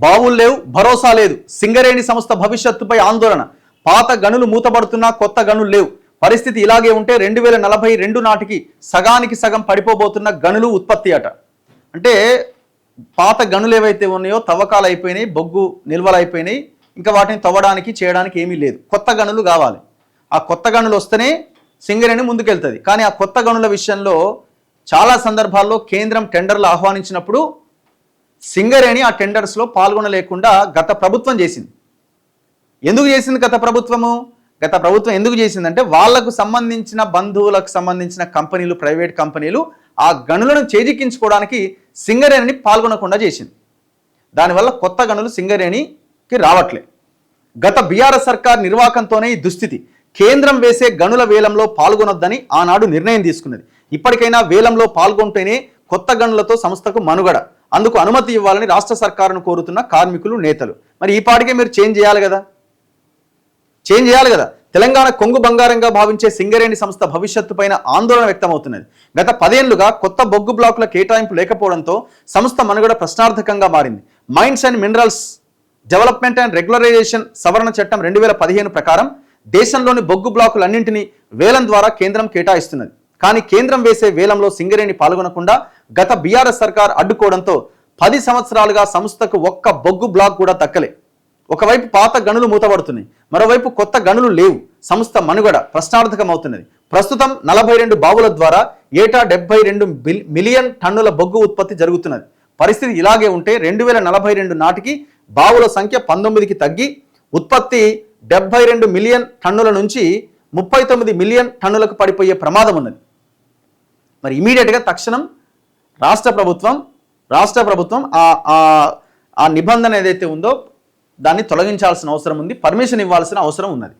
బావులు లేవు, భరోసా లేదు. సింగరేణి సంస్థ భవిష్యత్తుపై ఆందోళన. పాత గనులు మూతబడుతున్నా కొత్త గనులు లేవు. పరిస్థితి ఇలాగే ఉంటే 2042 నాటికి సగానికి సగం పడిపోబోతున్న గనులు ఉత్పత్తి అట. అంటే పాత గనులు ఏవైతే ఉన్నాయో తవ్వకాలు అయిపోయినాయి, బొగ్గు నిల్వలు అయిపోయినాయి, ఇంకా వాటిని తవ్వడానికి చేయడానికి ఏమీ లేదు. కొత్త గనులు కావాలి. ఆ కొత్త గనులు వస్తేనే సింగరేణి ముందుకెళ్తుంది. కానీ ఆ కొత్త గనుల విషయంలో చాలా సందర్భాల్లో కేంద్రం టెండర్లు ఆహ్వానించినప్పుడు సింగరేణి ఆ టెండర్స్లో పాల్గొనలేకుండా గత ప్రభుత్వం చేసింది. ఎందుకు చేసింది గత ప్రభుత్వము? గత ప్రభుత్వం ఎందుకు చేసిందంటే వాళ్లకు సంబంధించిన బంధువులకు సంబంధించిన కంపెనీలు, ప్రైవేట్ కంపెనీలు ఆ గనులను చేజిక్కించుకోవడానికి సింగరేణిని పాల్గొనకుండా చేసింది. దానివల్ల కొత్త గనులు సింగరేణికి రావట్లే. గత బీఆర్ఎస్ సర్కార్ నిర్వాకంతోనే ఈ దుస్థితి. కేంద్రం వేసే గనుల వేలంలో పాల్గొనొద్దని ఆనాడు నిర్ణయం తీసుకున్నది. ఇప్పటికైనా వేలంలో పాల్గొంటేనే కొత్త గనులతో సంస్థకు మనుగడ. అందుకు అనుమతి ఇవ్వాలని రాష్ట్ర సర్కారును కోరుతున్న కార్మికులు, నేతలు. మరి ఈ పాటికే మీరు చేంజ్ చేయాలి కదా. తెలంగాణ కొంగు బంగారంగా భావించే సింగరేణి సంస్థ భవిష్యత్తు పైన ఆందోళన వ్యక్తమవుతున్నది. గత 10 ఏళ్లుగా కొత్త బొగ్గు బ్లాకుల కేటాయింపు లేకపోవడంతో సంస్థ మనుగడ ప్రశ్నార్థకంగా మారింది. Mines and minerals development and regularisation సవరణ చట్టం 2015 ప్రకారం దేశంలోని బొగ్గు బ్లాకులన్నింటినీ వేలం ద్వారా కేంద్రం కేటాయిస్తున్నది. కానీ కేంద్రం వేసే వేలంలో సింగరేణి పాల్గొనకుండా గత బీఆర్ఎస్ సర్కార్ అడ్డుకోవడంతో 10 సంవత్సరాలుగా సంస్థకు ఒక్క బొగ్గు బ్లాక్ కూడా దక్కలే. ఒకవైపు పాత గనులు మూతబడుతున్నాయి, మరోవైపు కొత్త గనులు లేవు. సంస్థ మనుగడ ప్రశ్నార్థకమవుతున్నది. ప్రస్తుతం 42 బావుల ద్వారా ఏటా 72 మిలియన్ టన్నుల బొగ్గు ఉత్పత్తి జరుగుతున్నది. పరిస్థితి ఇలాగే ఉంటే 2042 నాటికి బావుల సంఖ్య 19కి తగ్గి ఉత్పత్తి 72 మిలియన్ టన్నుల నుంచి 39 మిలియన్ టన్నులకు పడిపోయే ప్రమాదం ఉన్నది. మరి ఇమీడియట్గా తక్షణం రాష్ట్ర ప్రభుత్వం ఆ నిబంధన ఏదైతే ఉందో దాన్ని తొలగించాల్సిన అవసరం ఉంది. పర్మిషన్ ఇవ్వాల్సిన అవసరం ఉన్నది.